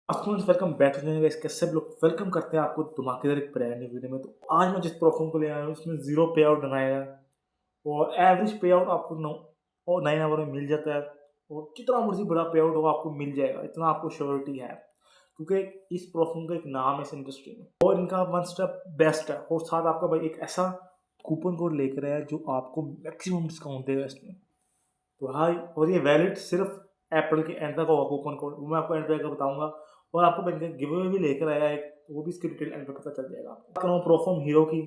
अस्सलाम welcome back to guys. कैसे सब लोग वेलकम करते हैं आपको धमाकेदार एक ब्रांड न्यू वीडियो में। तो आज मैं जिस प्रोफॉर्म को ले आया हूँ उसमें जीरो पे आउट बनाया है और एवरेज पे आउट आपको 9 आवर में मिल जाता है और जितना मर्जी बड़ा पे आउट हो आपको मिल जाएगा, इतना आपको श्योरिटी है क्योंकि इस प्रोफॉर्म का एक नाम है इस इंडस्ट्री में और इनका वन स्टेप बेस्ट है। और साथ आपका भाई एक ऐसा कूपन कोड लेकर आया है जो आपको मैक्सिमम डिस्काउंट देगा इसमें। तो हाँ, और ये वैलिड सिर्फ अप्रैल के एंड तक होगा कूपन कोड, वो मैं आपको एंड पे बताऊंगा। और आपको बैंक गिव अवे भी लेकर आया है, वो भी इसकी डिटेल एंड पे पता चल जाएगा आपको। कर रहा हूँ प्रोफॉर्म हीरो की,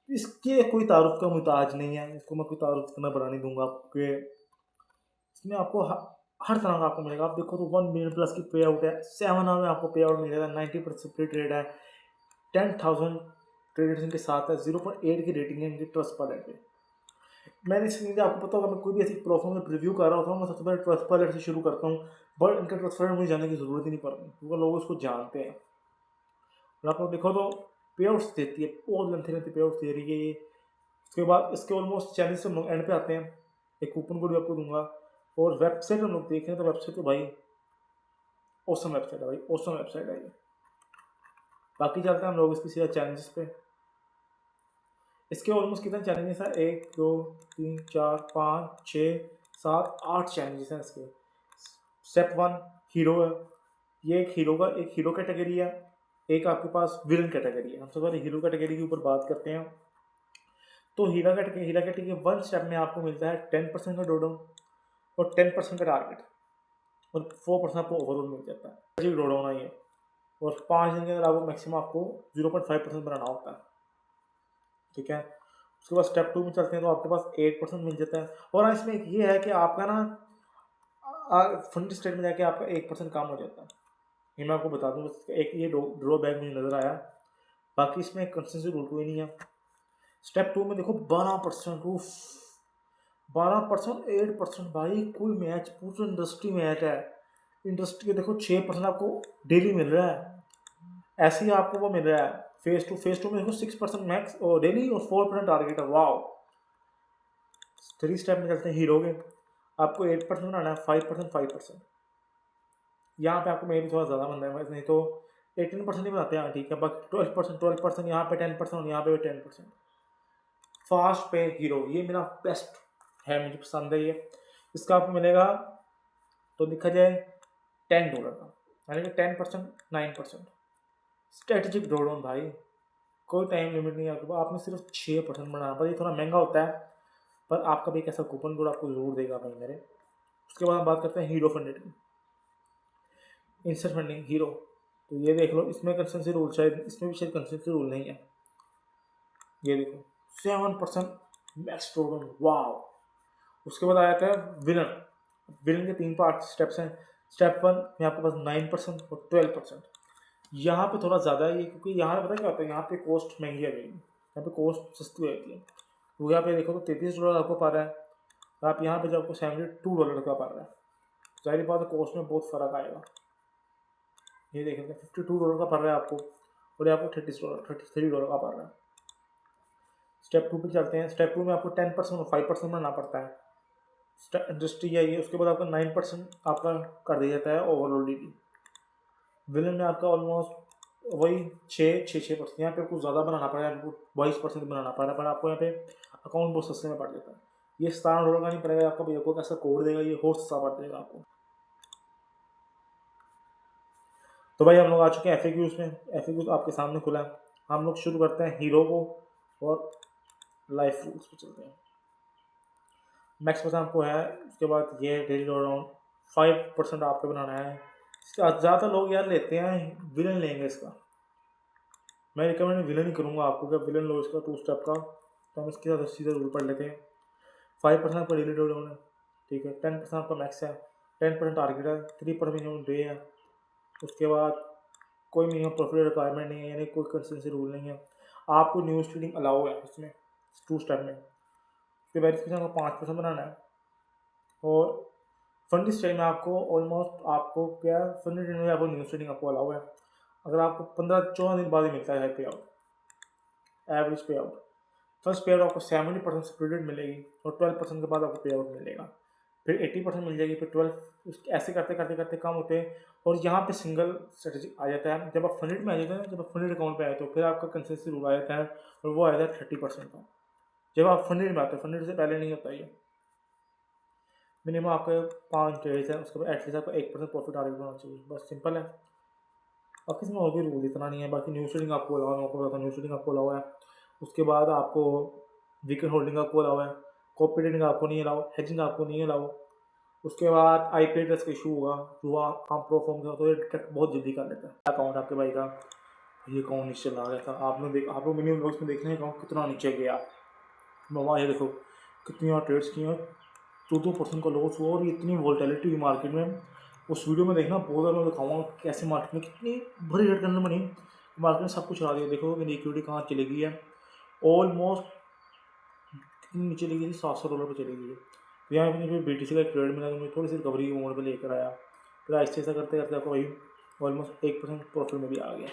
इसके कोई तारुफ का मुताज नहीं है, इसको मैं कोई तारुफ करना बढ़ा नहीं दूंगा आपके। इसमें आपको हर तरह का आपको मिलेगा। आप देखो तो 1 मिलियन प्लस की पे आउट है, 7 आवर में आपको पे आउट मिलेगा, 90% फ्री ट्रेड है, 10,000 ट्रेडर्स इनके साथ है, 0.8 की रेटिंग है इनकी ट्रस्ट पर पे। मैंने इसलिए आपको पता होगा, मैं कोई भी ऐसी प्रोफॉर्म में रिव्यू कर रहा होता हूँ मैं सबसे पहले ट्रस्ट पायलट से शुरू करता हूँ। बट इनका ट्रस्ट पायलट मुझे जाने की जरूरत ही नहीं पड़ती क्योंकि लोग उसको जानते हैं। और आप लोग देखो तो पे आउट्स देती है, बहुत लेंथी लेंथी पे आउट्स दे रही है ये। उसके बाद इसके ऑलमोस्ट चैलेंज से हम लोग एंड पे आते हैं। एक कूपन कोड भी आपको दूंगा और वेबसाइट हम लोग देखें तो वेबसाइट तो भाई औसम वेबसाइट है, भाई औसम वेबसाइट है ये। बाकी चलते हैं हम लोग इसकी सीधा चैलेंजेस पे। इसके ऑलमोस्ट कितने चैलेंजेस हैं, 1 2 3 4 5 6 7 8 चैलेंजेस हैं इसके। स्टेप 1 हीरो है, ये एक हीरो कैटेगरी है, एक आपके पास विलन कैटेगरी है। हम सबसे पहले हीरो कैटेगरी के ऊपर बात करते हैं। तो हीरा कैटेगरी 1 स्टेप में आपको मिलता है 10% का ड्रॉडाउन और 10% का टारगेट और 4% आपको ओवरऑल मिल जाता है जी ड्रॉडाउन है ये। और 5 दिन के अंदर आपको मैक्सिमम आपको 0.5% बनाना होता है, ठीक है। उसके बाद स्टेप 2 में चलते हैं तो आपके पास 8% मिल जाता है। और हाँ, इसमें एक ये है कि आपका ना फंड स्टेट में जाके आपका 1% कम हो जाता है। ये मैं आपको बता दूँ, बस एक ये ड्रॉ बैक मुझे नज़र आया, बाकी इसमें कंसिस्टेंसी रूल कोई नहीं है। स्टेप 2 में देखो 12%, 12% 8% भाई, कोई मैच पूरा इंडस्ट्री मैच है। इंडस्ट्री के देखो 6% आपको डेली मिल रहा है, ऐसे ही आपको वो मिल रहा है। फेज टू में देखो 6% मैक्स और डेली और 4% टारगेट है। वाओ। 3 स्टेप में चलते हैं हीरो के। आपको 8% बनाना है, 5% 5%। यहाँ पे आपको मे भी थोड़ा ज़्यादा बनना है, नहीं तो 18% ही बनाते हैं, ठीक है। बाकी 12% यहाँ पे 10% और यहाँ पे 10%। फास्ट पे हीरो ये मेरा बेस्ट है, मुझे पसंद है ये। इसका आपको मिलेगा तो देखा जाए $10 का, यानी कि 10% 9%। स्ट्रेटेजिक ड्रॉडाउन भाई, कोई टाइम लिमिट नहीं है आपके पास, आपने सिर्फ 6% बनाना, पर ये थोड़ा महंगा होता है, पर आपका भी एक ऐसा कूपन कोड आपको जरूर देगा भाई मेरे। उसके बाद हम बात करते हैं हीरो फंडेड की। इंस्टेंट फंडिंग हीरो, तो ये देख लो, इसमें कंसिस्टेंसी रूल शायद, इसमें भी शायद कंसिस्टेंसी रूल नहीं है। ये देखो 7% मैक्स ड्रॉडाउन, वाह। उसके बाद आ जाता है विलन। विलन के 3 पार्ट स्टेप्स हैं। स्टेप 1 में आपके पास 9% और 12%। यहाँ पे थोड़ा ज़्यादा है ये, क्योंकि यहाँ पे पता क्या होता है, यहाँ पे कॉस्ट महंगी आ गई, यहाँ पे कॉस्ट सस्ती हो जाती है। तो यहाँ पे देखो तो $33 आपको पा रहा है, आप यहाँ पे जो आपको $72 का पड़ रहा है। जाहिर बात है कॉस्ट में बहुत फ़र्क आएगा। ये देखेंगे $52 का पड़ रहा है आपको और ये आपको $33 का पड़ रहा है। स्टेप 2 पे चलते हैं। स्टेप 2 में आपको 10% और 5% बनाना पड़ता है, इंडस्ट्री है ये। उसके बाद आपका 9% आपका कर दिया जाता है ओवरऑल डी। विलन में आपका ऑलमोस्ट वही 6% यहाँ पे आपको ज़्यादा बनाना पड़ा है, आपको 22% बनाना पड़ा है, पर आपको यहाँ पे अकाउंट बहुत सस्ते में पड़ जाता है। ये $17 का नहीं पड़ेगा आपका, भैया को कैसा कोड देगा, ये और सस्ता पड़ जाएगा आपको। तो भाई हम लोग आ चुके हैं FAQs में। FAQs आपके सामने खुला है, हम लोग शुरू करते हैं हीरो को और लाइफ रूल्स पे चलते हैं। मैक्स पसंद आपको है, उसके बाद ये डेली अराउंड 5% आपको बनाना है। इसका ज़्यादा लोग यार लेते हैं विलन लेंगे इसका, मैं रिकमेंड विलन ही करूँगा आपको, क्या विलन लो इसका 2 स्टेप का। तो हम इसके साथ सीधे रूल पढ़ लेते हैं। 5% आपका डेली अराउंड है, ठीक है। 10% आपका मैक्स है, 10% टारगेट है, 3% मिनिमम डे है। उसके बाद कोई मिनिमम प्रॉफिट रिक्वायरमेंट नहीं है, यानी कोई कंसिस्टेंसी रूल नहीं है। आपको न्यूज़ ट्रेडिंग अलाउ है इसमें 2 स्टेप में। उसके वेरिफिकेशन का 5% बनाना है। और फंड स्टाइल में आपको ऑलमोस्ट आपको क्या फंड ट्रेडिंग में आपको न्यूज़ ट्रेडिंग आपको अलाउ है। अगर आपको 15-14 दिन बाद ही मिलता है पे आउट, एवरेज पे आउट। फर्स्ट पे आउट आपको 70% स्प्रेडेड मिलेगी और 12% के बाद आपको पे आउट मिलेगा। फिर 80% मिल जाएगी, फिर 12, ऐसे करते करते करते कम होते हैं। और यहाँ पे सिंगल स्ट्रेटेजी आ जाता है। जब आप फंडेड में आ जाते हैं, जब आप फंडेड अकाउंट पे आए तो फिर आपका कंसेंसस रूल आ जाता है, और वो आ जाता है 30% का। जब आप फंडेड में आते हो, फंडेड से पहले नहीं होता ये। मिनिमम आपके 5 ट्रेड्स हैं, उसके बाद एटलीस्ट आपको 1% प्रॉफिट टारगेट होना चाहिए, बस सिंपल है। बाकी इसमें और भी रूल इतना नहीं है। बाकी न्यू ट्रेडिंग आपको अलाउ है, आपको बताता हूँ न्यू ट्रेडिंग आपको अलाउ है। उसके बाद आपको वीकेंड होल्डिंग आपको अलाउ है, कॉपी ट्रेडिंग आपको नहीं अलाउ, हेजिंग आपको नहीं अलाउ। उसके बाद IP एड्रेस का इशू होगा, जो आप प्रोफॉर्म का, तो ये डिटेक्ट बहुत जल्दी कर लेता है अकाउंट आपके भाई का। ये अकाउंट नीचे ला गया था, आपने देख, आप लोग मिनिमम लॉस में देख रहे हैं अकाउंट कितना नीचे गया। वहाँ ये देखो कितनी और ट्रेड्स की हैं, 14% का लॉस हुआ, और इतनी वोलेटिलिटी हुई मार्केट में। उस वीडियो में देखना, बहुत ज़्यादा मैं दिखाऊंगा कैसे मार्केट में कितनी बड़ी रेट करने बनी, मार्केट में सब कुछ आ गया। देखो कि लिक्विडिटी कहाँ चली गई है, ऑलमोस्ट कितनी नीचे चली गई थी, $700 पर चली गई है। तो यहाँ पे मुझे BTC का एक ट्रेड मिला, तो मुझे थोड़ी सी रिकवरी की मोड पर लेकर आया। फिर ऐसे ऐसा करते करते आपको वही ऑलमोस्ट 1% प्रॉफिट में भी आ गया।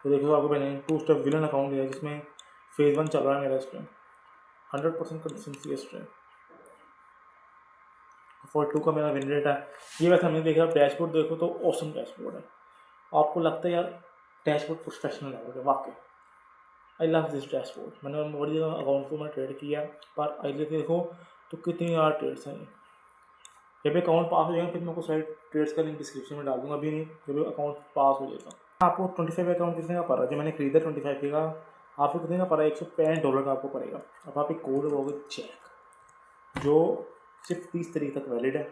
तो देखो आपको मैंने 2 स्टेप विलन अकाउंट दिया, जिसमें फेज़ 1 चल रहा है मेरा। इस पर 100% कंसिस्टेंसी इस पर 42 का मेरा विन रेट है। ये वैसे हमने देखा, डैशबोर्ड देखो तो ऑसम डैशबोर्ड है। आपको लगता है यार डैशबोर्ड प्रोफेशनल है वाकई। I love this dashboard. मैंने बड़ी जगह अकाउंट को मैं ट्रेड किया, पर आई देखो तो कितनी यार ट्रेड्स हैं। जब अकाउंट पास हो जाएगा फिर मैं आपको साइड ट्रेड्स का लिंक डिस्क्रिप्शन में डाल दूंगा, अभी नहीं, जब अकाउंट पास हो जाएगा। आपको 25 अकाउंट कितने का पड़ रहा है, जो मैंने खरीदा 25 का, आपको कितने का पड़ा है, $165 का आपको पड़ेगा। अब आप एक कोड लगाओगे चेक, जो सिर्फ 30 तारीख तक वैलिड है।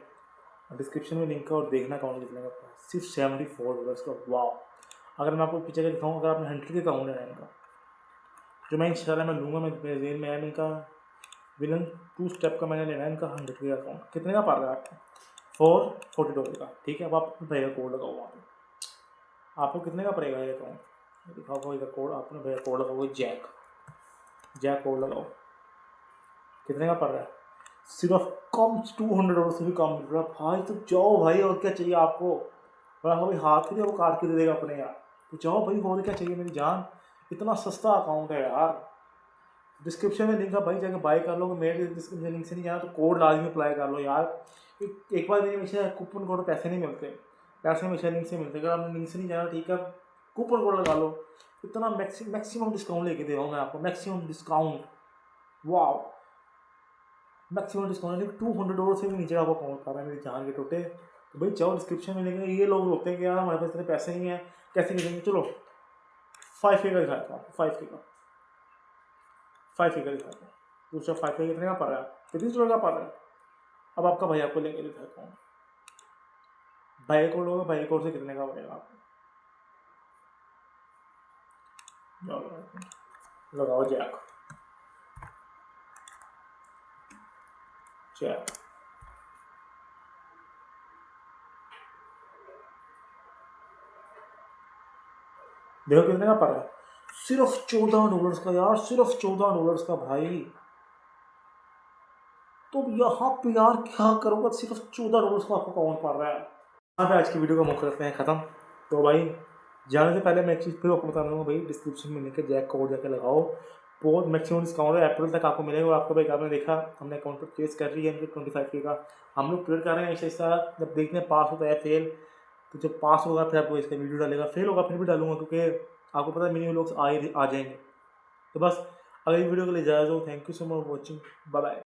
डिस्क्रिप्शन में लिंक है, और देखना अकाउंट कितने का पड़ा, सिर्फ $74 का। वाह! अगर मैं आपको पीछे का दिखाऊँ, अगर आपने 100 के अकाउंट है इनका, जो मैं इंशाल्लाह मैं लूँगा, मैं मेरे जेल में है इनका विलन 2 स्टेप का मैंने लेना है इनका 100 के अकाउंट। कितने का पड़ रहा है आपको, $40 का। ठीक है, अब आप भैया कोड लगाओ वहाँ पे, आपको कितने का पड़ेगा ये अकाउंट, दिखाओ इधर कोड, आपने भैया कोड लगाओगे जैक कोड लगाओ। कितने का पड़ रहा है, सिर्फ कम $200 से भी कम मिल रहा है भाई। तो जाओ भाई, और क्या चाहिए आपको, और आपको भाई हाथ ही वो काट के दे देगा अपने यार। तो जाओ भाई, और क्या चाहिए मेरी जान, इतना सस्ता अकाउंट है यार। डिस्क्रिप्शन में लिंक है भाई, जाके बाय कर लो। मेरे डिस्क्रिप्शन लिंक से नहीं जाना तो कोड लाजमी अप्लाई कर लो यार। एक बार मेरे हमेशा कूपन कोड पैसे नहीं मिलते, पैसे हमेशा लिंक से मिलते। अगर आपने लिंक से नहीं जाना, ठीक है, कूपन कोड लगा लो। इतना मैक्सिमम डिस्काउंट लेके दे रहा हूँ मैं आपको, मैक्सिमम डिस्काउंट। वाह, मैक्सिमम डिस्काउंट $200 से भी नीचे आपको अकाउंट पा रहा है मेरी जान के टोटे। तो भाई जाओ डिस्क्रिप्शन में लिंक है। ये लोग बोलते हैं कि यार हमारे पास इतने पैसे नहीं है, कैसे खरीदेंगे। चलो 5K का दिखाता हूँ, 5K का 5K का दिखाता हूँ। दूसरा 5K कितने का पड़ रहा है, $35 का पड़ रहा है। अब आपका भैया को लेके दिखाता हूँ, भाई कोड होगा, भाई कोड से कितने का पड़ेगा आपको, लगाओ जैक जैक। देखो कितने का पड़ रहा है, सिर्फ $14 का यार, सिर्फ $14 का भाई। तो यहाँ पे यार क्या करोगे, सिर्फ $14 का आपको अकाउंट पड़ रहा है। यहाँ पे आज की वीडियो का मुख्य करते हैं ख़त्म। तो भाई जाने से पहले मैं एक चीज़ फिर आपको बता दूँगा भाई, डिस्क्रिप्शन में लिंक है, जैक कोड जाके लगाओ। बहुत मैक्सिमम डिस्काउंट है, अप्रैल तक आपको मिलेगा। और आपको भाई आपने देखा, हमने अकाउंट पर केस कर रही है इनके 25K का। हम लोग ट्रेड कर रहे हैं ऐसा ऐसा, जब देखते हैं पास होता है फेल, तो जब पास होगा फिर आपको इसका वीडियो डालेगा, फेल होगा फिर भी डालूंगा, क्योंकि आपको पता है मिनी व्लॉग्स आ जाएंगे। तो बस अगली वीडियो के लिए इजाज़त दो। Thank you so much for watching, bye bye.